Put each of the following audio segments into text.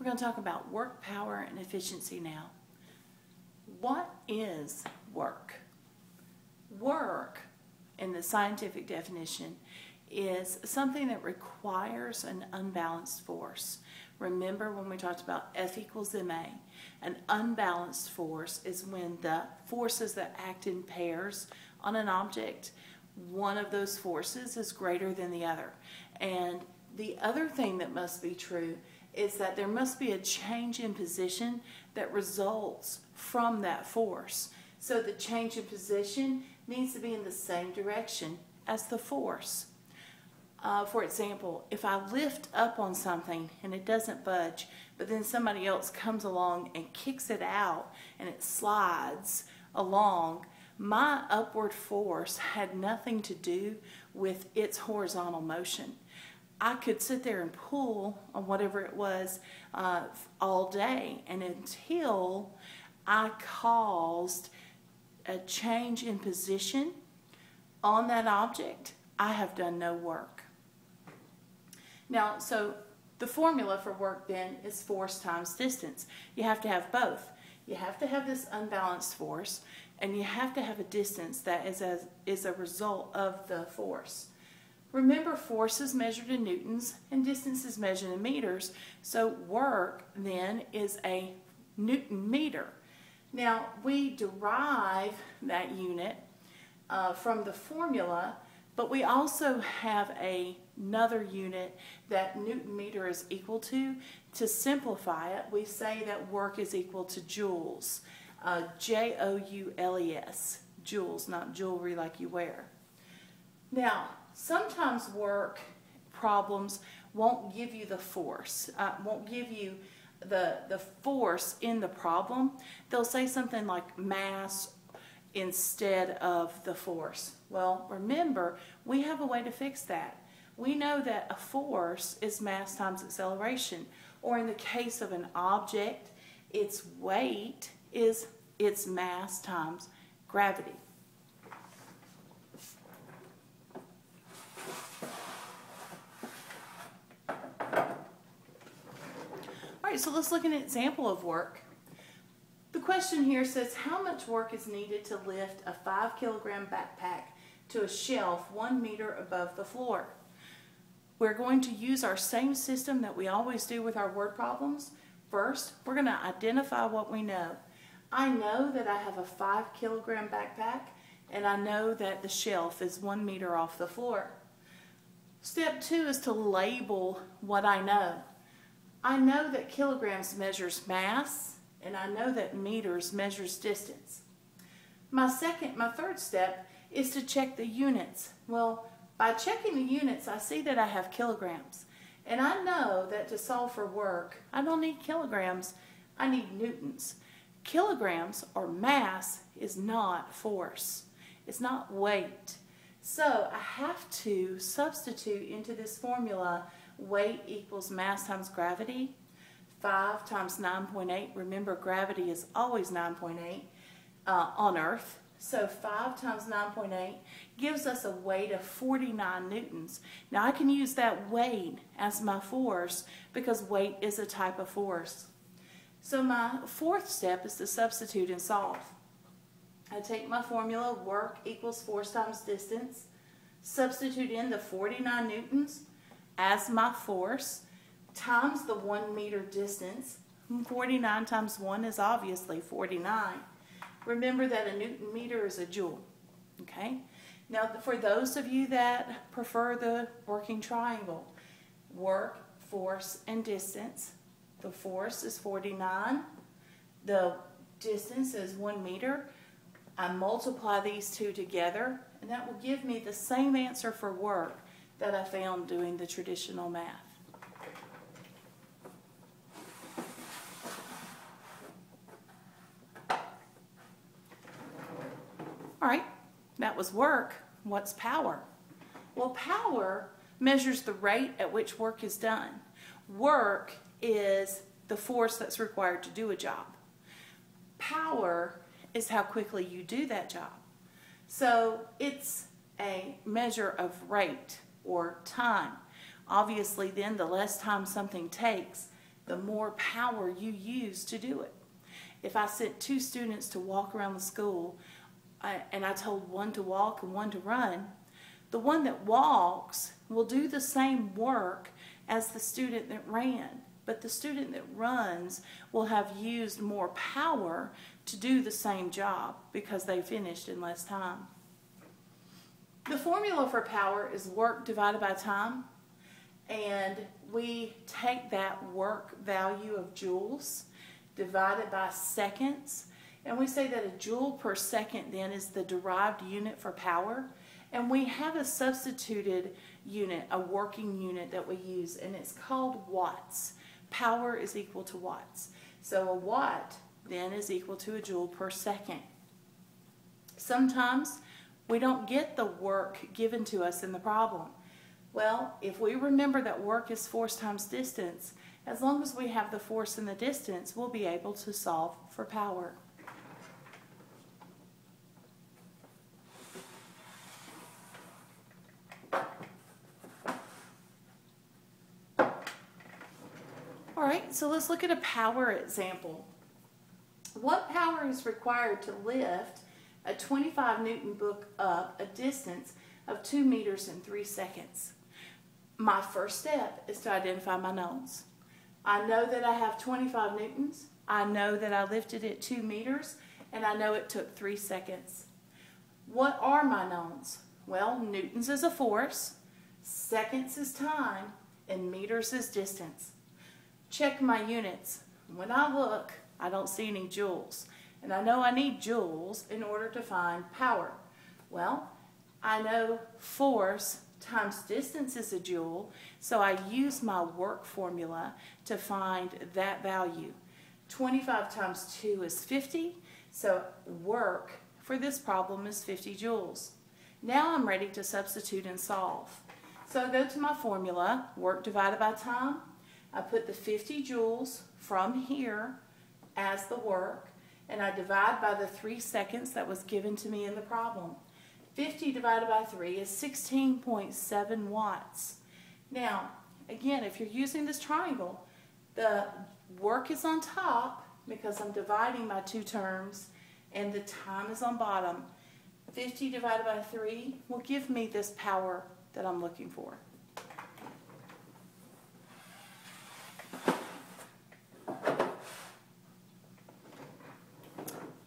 We're going to talk about work, power, and efficiency now. What is work? Work, in the scientific definition, is something that requires an unbalanced force. Remember when we talked about F equals ma? An unbalanced force is when the forces that act in pairs on an object, one of those forces is greater than the other. And the other thing that must be true is that there must be a change in position that results from that force. So the change in position needs to be in the same direction as the force. For example, if I lift up on something and it doesn't budge, but then somebody else comes along and kicks it out and it slides along, my upward force had nothing to do with its horizontal motion. I could sit there and pull on whatever it was all day, and until I caused a change in position on that object, I have done no work. Now, so the formula for work then is force times distance. You have to have both. You have to have this unbalanced force, and you have to have a distance that is a result of the force. Remember, force is measured in newtons and distance is measured in meters, so work then is a newton meter. Now, we derive that unit from the formula, but we also have another unit that newton meter is equal to. To simplify it, we say that work is equal to joules, J-O-U-L-E-S, joules, not jewelry like you wear. Now, sometimes work problems won't give you the force, won't give you the force in the problem. They'll say something like mass instead of the force. Well, remember, we have a way to fix that. We know that a force is mass times acceleration, or in the case of an object, its weight is its mass times gravity. Alright, so let's look at an example of work. The question here says, how much work is needed to lift a 5-kilogram backpack to a shelf 1 meter above the floor? We're going to use our same system that we always do with our word problems. First, we're going to identify what we know. I know that I have a 5-kilogram backpack, and I know that the shelf is 1 meter off the floor. Step 2 is to label what I know. I know that kilograms measures mass, and I know that meters measures distance. My third step is to check the units. Well, by checking the units, I see that I have kilograms. And I know that to solve for work, I don't need kilograms, I need newtons. Kilograms, or mass, is not force. It's not weight. So I have to substitute into this formula weight equals mass times gravity. 5 times 9.8. Remember, gravity is always 9.8 on Earth. So 5 times 9.8 gives us a weight of 49 newtons. Now I can use that weight as my force because weight is a type of force. So my fourth step is to substitute and solve. I take my formula, work equals force times distance, substitute in the 49 newtons as my force, times the 1 meter distance. 49 times 1 is obviously 49. Remember that a newton meter is a joule. Okay? Now, for those of you that prefer the working triangle, work, force, and distance. The force is 49. The distance is 1 meter. I multiply these two together, and that will give me the same answer for work that I found doing the traditional math. All right, that was work. What's power? Well, power measures the rate at which work is done. Work is the force that's required to do a job. Power is how quickly you do that job. So it's a measure of rate or time. Obviously, then the less time something takes, the more power you use to do it. If I sent 2 students to walk around the school and I told one to walk and one to run, the one that walks will do the same work as the student that ran, but the student that runs will have used more power to do the same job because they finished in less time. The formula for power is work divided by time, and we take that work value of joules divided by seconds, and we say that a joule per second then is the derived unit for power, and we have a substituted unit, a working unit that we use, and it's called watts. Power is equal to watts. So a watt then is equal to a joule per second. Sometimes we don't get the work given to us in the problem. Well, if we remember that work is force times distance, as long as we have the force and the distance, we'll be able to solve for power. All right, so let's look at a power example. What power is required to lift a 25 Newton book up a distance of 2 meters in 3 seconds? My first step is to identify my knowns. I know that I have 25 newtons, I know that I lifted it 2 meters, and I know it took 3 seconds. What are my knowns? Well, newtons is a force, seconds is time, and meters is distance. Check my units. When I look, I don't see any joules, and I know I need joules in order to find power. Well, I know force times distance is a joule, so I use my work formula to find that value. 25 times 2 is 50, so work for this problem is 50 joules. Now I'm ready to substitute and solve. So I go to my formula, work divided by time. I put the 50 joules from here as the work, and I divide by the 3 seconds that was given to me in the problem. 50 divided by 3 is 16.7 watts. Now, again, if you're using this triangle, the work is on top because I'm dividing my 2 terms, and the time is on bottom. 50 divided by 3 will give me this power that I'm looking for.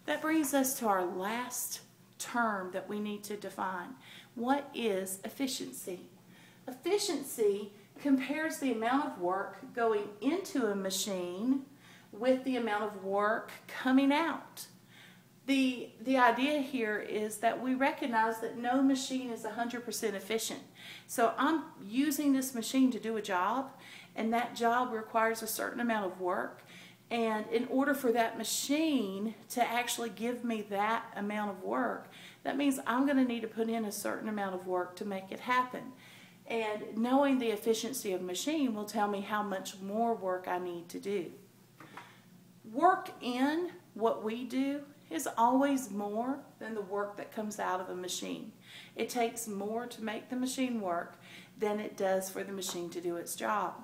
That brings us to our last term that we need to define. What is efficiency? Efficiency compares the amount of work going into a machine with the amount of work coming out. The idea here is that we recognize that no machine is 100% efficient. So I'm using this machine to do a job, and that job requires a certain amount of work. And in order for that machine to actually give me that amount of work, that means I'm going to need to put in a certain amount of work to make it happen. And knowing the efficiency of a machine will tell me how much more work I need to do. Work in what we do is always more than the work that comes out of a machine. It takes more to make the machine work than it does for the machine to do its job.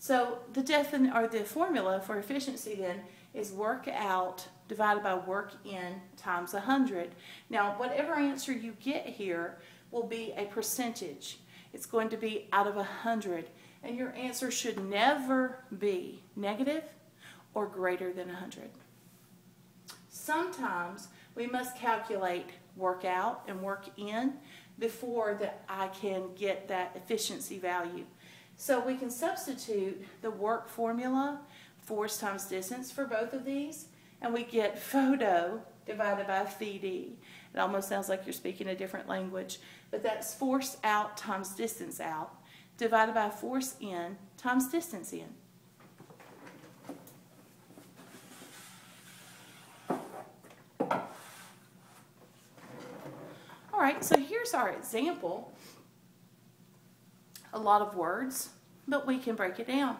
So the formula for efficiency then is work out divided by work in times 100. Now, whatever answer you get here will be a percentage. It's going to be out of 100, and your answer should never be negative or greater than 100. Sometimes we must calculate work out and work in before that I can get that efficiency value. So we can substitute the work formula, force times distance, for both of these, and we get photo divided by PD. It almost sounds like you're speaking a different language, but that's force out times distance out divided by force in times distance in. All right, so here's our example. A lot of words, but we can break it down.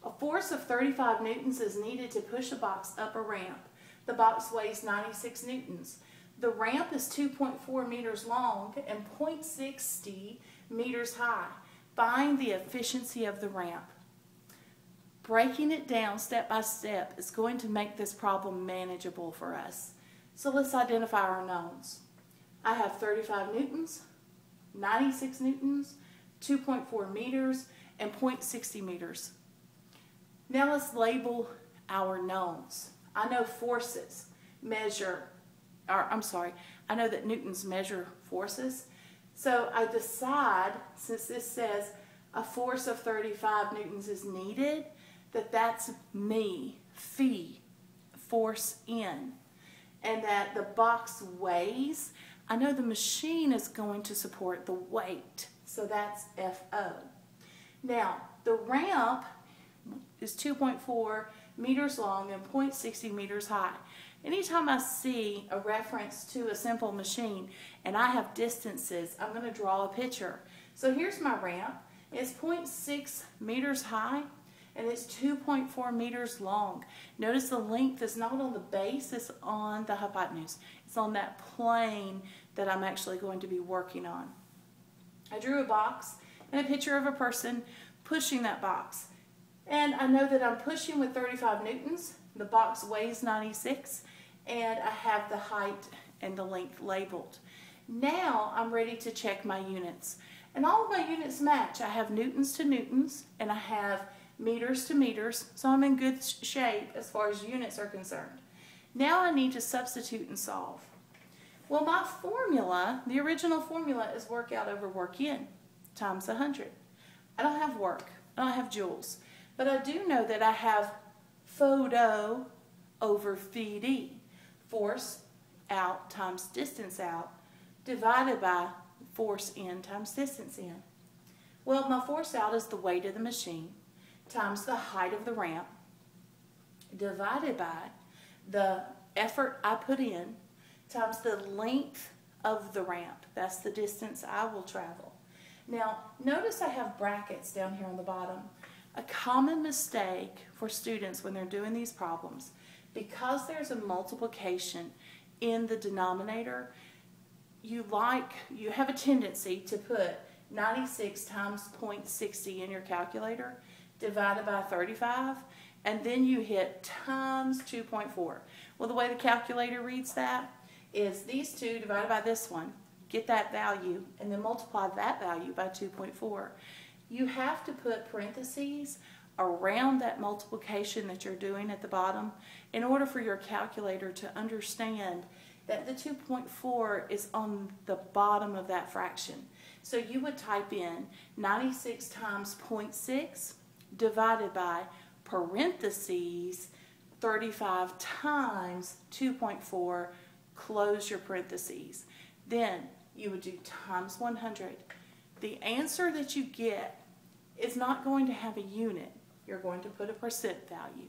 A force of 35 newtons is needed to push a box up a ramp. The box weighs 96 newtons. The ramp is 2.4 meters long and 0.60 meters high. Find the efficiency of the ramp. Breaking it down step by step is going to make this problem manageable for us. So let's identify our knowns. I have 35 newtons, 96 newtons, 2.4 meters, and 0.60 meters. Now let's label our knowns. I know forces measure, I know that newtons measure forces. So I decide, since this says a force of 35 newtons is needed, that's me, phi, force in. And that the box weighs, I know the machine is going to support the weight. So that's FO. Now, the ramp is 2.4 meters long and 0.60 meters high. Anytime I see a reference to a simple machine and I have distances, I'm going to draw a picture. So here's my ramp. It's 0.6 meters high and it's 2.4 meters long. Notice the length is not on the base, it's on the hypotenuse. It's on that plane that I'm actually going to be working on. I drew a box and a picture of a person pushing that box. And I know that I'm pushing with 35 newtons. The box weighs 96 and I have the height and the length labeled. Now I'm ready to check my units. And all of my units match. I have newtons to newtons and I have meters to meters, so I'm in good shape as far as units are concerned. Now I need to substitute and solve. Well, my formula, the original formula, is work out over work in times 100. I don't have work, I don't have joules, but I do know that I have photo over phi d, force out times distance out, divided by force in times distance in. Well, my force out is the weight of the machine times the height of the ramp divided by the effort I put in times the length of the ramp. That's the distance I will travel. Now, notice I have brackets down here on the bottom. A common mistake for students when they're doing these problems, because there's a multiplication in the denominator, you have a tendency to put 96 times 0.60 in your calculator divided by 35, and then you hit times 2.4. Well, the way the calculator reads that is these two divided by this one, get that value, and then multiply that value by 2.4. You have to put parentheses around that multiplication that you're doing at the bottom in order for your calculator to understand that the 2.4 is on the bottom of that fraction. So you would type in 96 times 0.6 divided by parentheses 35 times 2.4, close your parentheses. Then you would do times 100. The answer that you get is not going to have a unit. You're going to put a percent value.